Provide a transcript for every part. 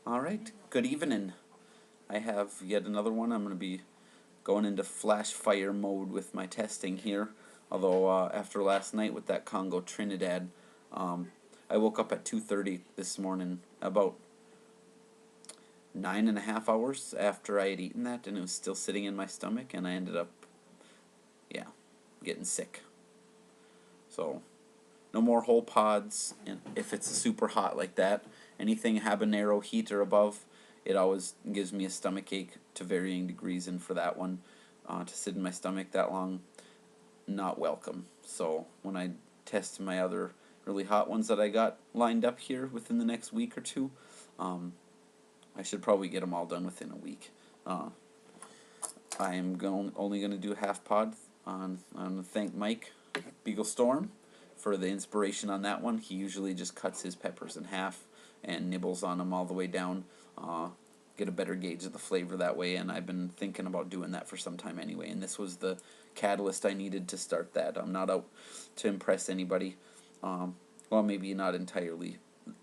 Alright, good evening. I have yet another one. I'm going to be going into flash fire mode with my testing here. Although after last night with that Congo Trinidad, I woke up at 2:30 this morning, about 9.5 hours after I had eaten that, and it was still sitting in my stomach, and I ended up, yeah, getting sick. So no more whole pods, and if it's super hot like that, anything habanero heat or above, it always gives me a stomach ache to varying degrees, and for that one to sit in my stomach that long, not welcome. So when I test my other really hot ones that I got lined up here within the next week or two, I should probably get them all done within a week. I am only going to do half pod on thank Mike Beagle Storm for the inspiration on that one. He usually just cuts his peppers in half and nibbles on them all the way down. Get a better gauge of the flavor that way, and I've been thinking about doing that for some time anyway, and this was the catalyst I needed to start that. I'm not out to impress anybody. Well, maybe not entirely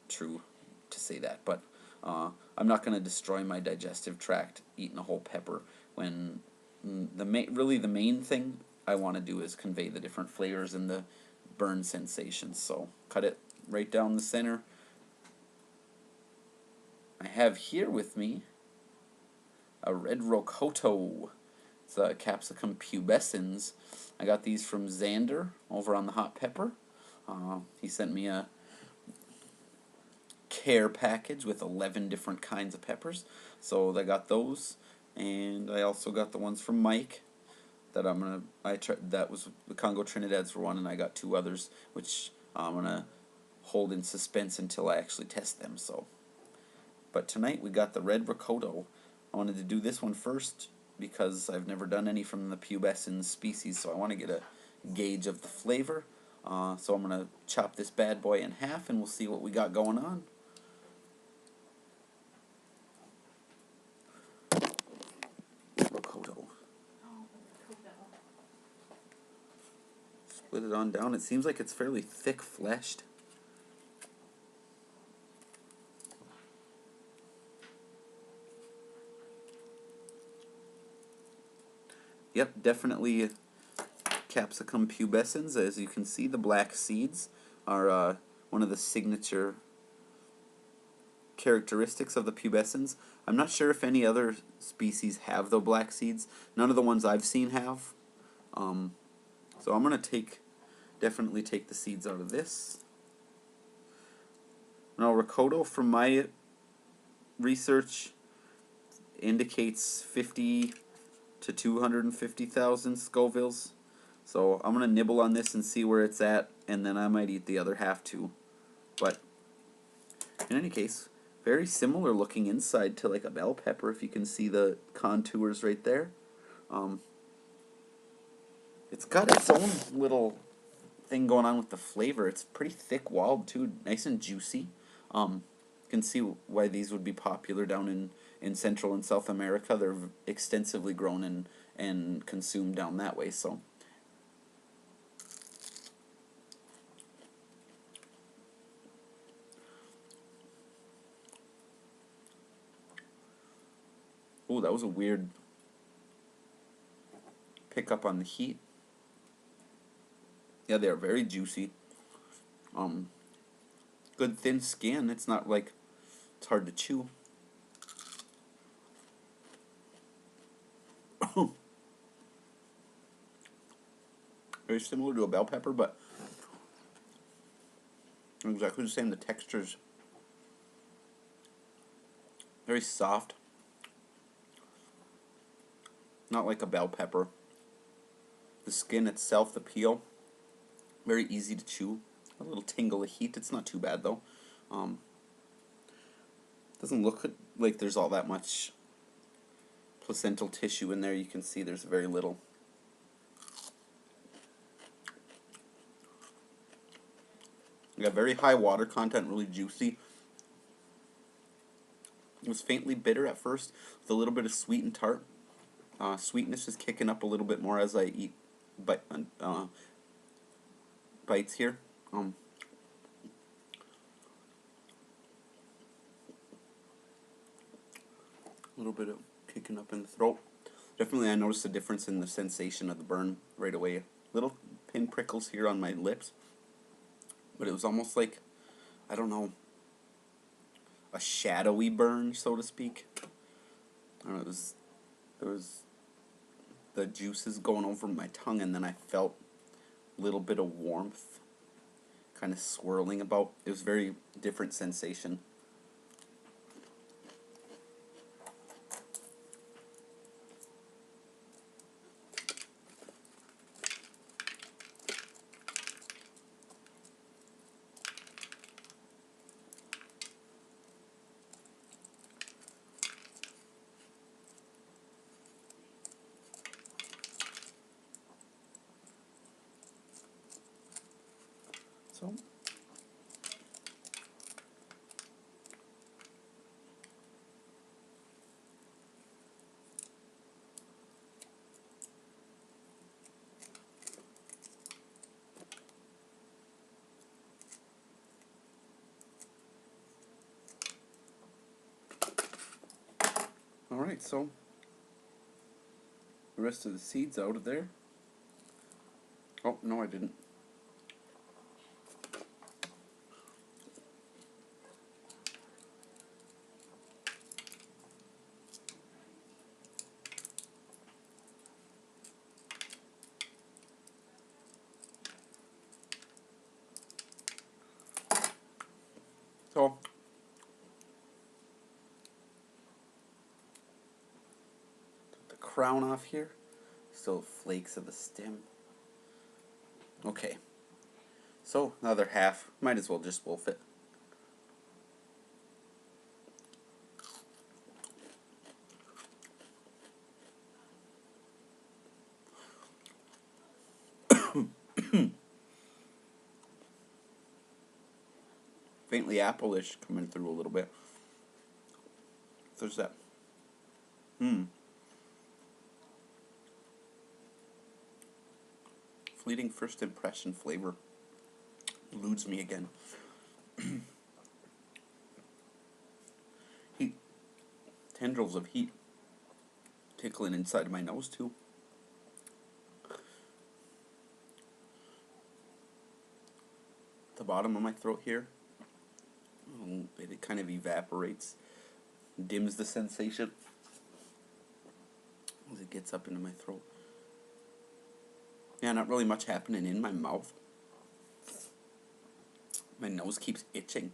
true to say that, but I'm not going to destroy my digestive tract eating a whole pepper when really the main thing I want to do is convey the different flavors and the burn sensations. So cut it right down the center. I have here with me a red Rocoto. It's a capsicum pubescens. I got these from Zander over on the hot pepper. He sent me a care package with 11 different kinds of peppers. So I got those, and I also got the ones from Mike that that was the Congo Trinidad's for one, and I got two others which I'm gonna hold in suspense until I actually test them. So, but tonight we got the red Rocoto. I wanted to do this one first because I've never done any from the pubescens species, so I want to get a gauge of the flavor. So I'm gonna chop this bad boy in half, and we'll see what we got going on. Rocoto. Split it on down. It seems like it's fairly thick fleshed. Yep, definitely capsicum pubescens. As you can see, the black seeds are one of the signature characteristics of the pubescens. I'm not sure if any other species have the black seeds. None of the ones I've seen have. So I'm going to definitely take the seeds out of this. Now, Rocoto, from my research, indicates 50 to 250,000 Scovilles. So I'm going to nibble on this and see where it's at, and then I might eat the other half too. But in any case, very similar looking inside to like a bell pepper, if you can see the contours right there. It's got its own little thing going on with the flavor. It's pretty thick walled too, nice and juicy. You can see why these would be popular down in Central and South America. They're extensively grown and consumed down that way. So oh, that was a weird pickup on the heat. Yeah, they are very juicy. Good thin skin. It's not like it's hard to chew. Very similar to a bell pepper, but exactly the same. The texture's very soft. Not like a bell pepper. The skin itself, the peel, very easy to chew. A little tingle of heat. It's not too bad though. Doesn't look like there's all that much placental tissue in there. You can see there's very little. You got very high water content, really juicy. It was faintly bitter at first, with a little bit of sweet and tart. Sweetness is kicking up a little bit more as I eat bites here. little bit of kicking up in the throat. Definitely I noticed a difference in the sensation of the burn right away. Little pin prickles here on my lips, but it was almost like, I don't know, a shadowy burn, so to speak. I don't know, it was the juices going over my tongue, and then I felt a little bit of warmth kind of swirling about. It was a very different sensation. So, alright, so the rest of the seeds out of there. Oh, no, I didn't. So, the crown off here. Still flakes of the stem. Okay. So, another half. Might as well just wolf it. Faintly apple-ish coming through a little bit. There's that. Fleeting first impression flavor eludes me again. Heat. Tendrils of heat tickling inside of my nose too. The bottom of my throat here. It kind of evaporates, dims the sensation as it gets up into my throat. Yeah, not really much happening in my mouth. My nose keeps itching.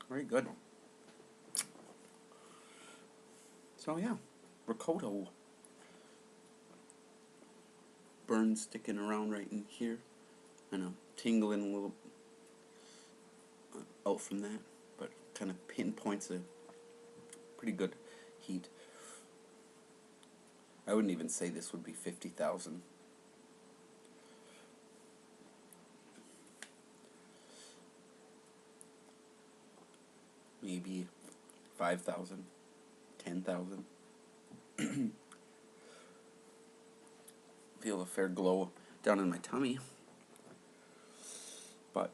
Very good. So yeah, Rocoto. Burn sticking around right in here. I know, tingling a little out from that, but kind of pinpoints a pretty good heat. I wouldn't even say this would be 50,000. Maybe 5,000, 10,000. Feel a fair glow down in my tummy, but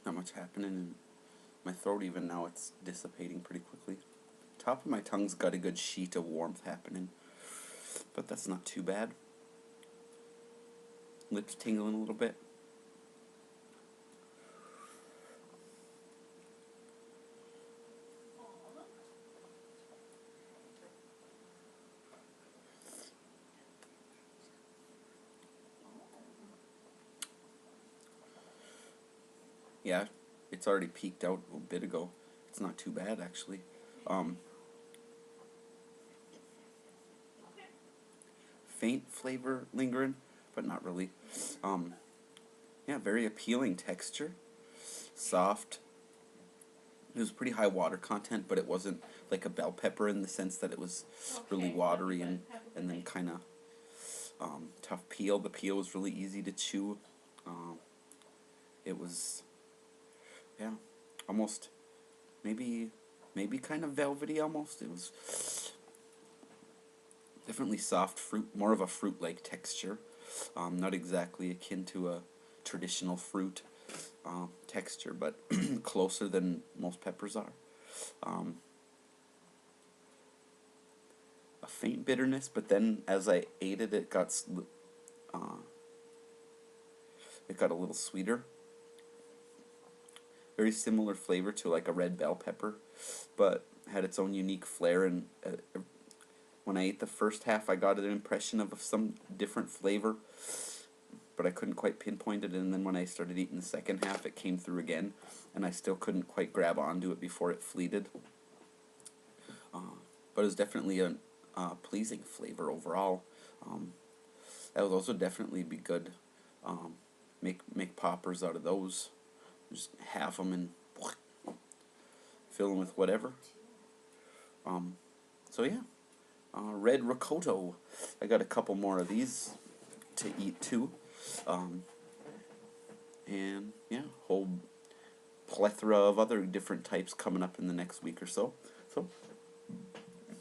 not much happening in my throat even now. It's dissipating pretty quickly. Top of my tongue's got a good sheet of warmth happening, but that's not too bad. Lips tingling a little bit. Yeah, it's already peaked out a bit ago. It's not too bad, actually. faint flavor lingering, but not really. Yeah, very appealing texture, soft. It was pretty high water content, but it wasn't like a bell pepper in the sense that it was really watery and then kind of tough peel. The peel was really easy to chew. It was, yeah, almost maybe kind of velvety almost. It was definitely soft fruit, more of a fruit-like texture. Not exactly akin to a traditional fruit texture, but closer than most peppers are. A faint bitterness, but then as I ate it, it got a little sweeter. Very similar flavor to like a red bell pepper, but had its own unique flair. And when I ate the first half, I got an impression of some different flavor, but I couldn't quite pinpoint it. And then when I started eating the second half, it came through again, and I still couldn't quite grab onto it before it fleeted. But it was definitely a pleasing flavor overall. That would also definitely be good. Make poppers out of those. Just half them and fill them with whatever. So yeah, red Rocoto. I got a couple more of these to eat too. And yeah, whole plethora of other different types coming up in the next week or so. So,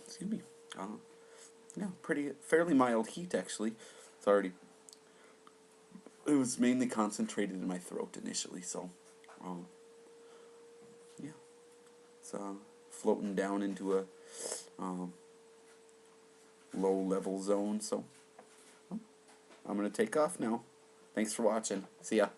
excuse me. Yeah, fairly mild heat actually. It was mainly concentrated in my throat initially, so yeah, it's floating down into a low level zone. So I'm gonna take off now. Thanks for watching. See ya.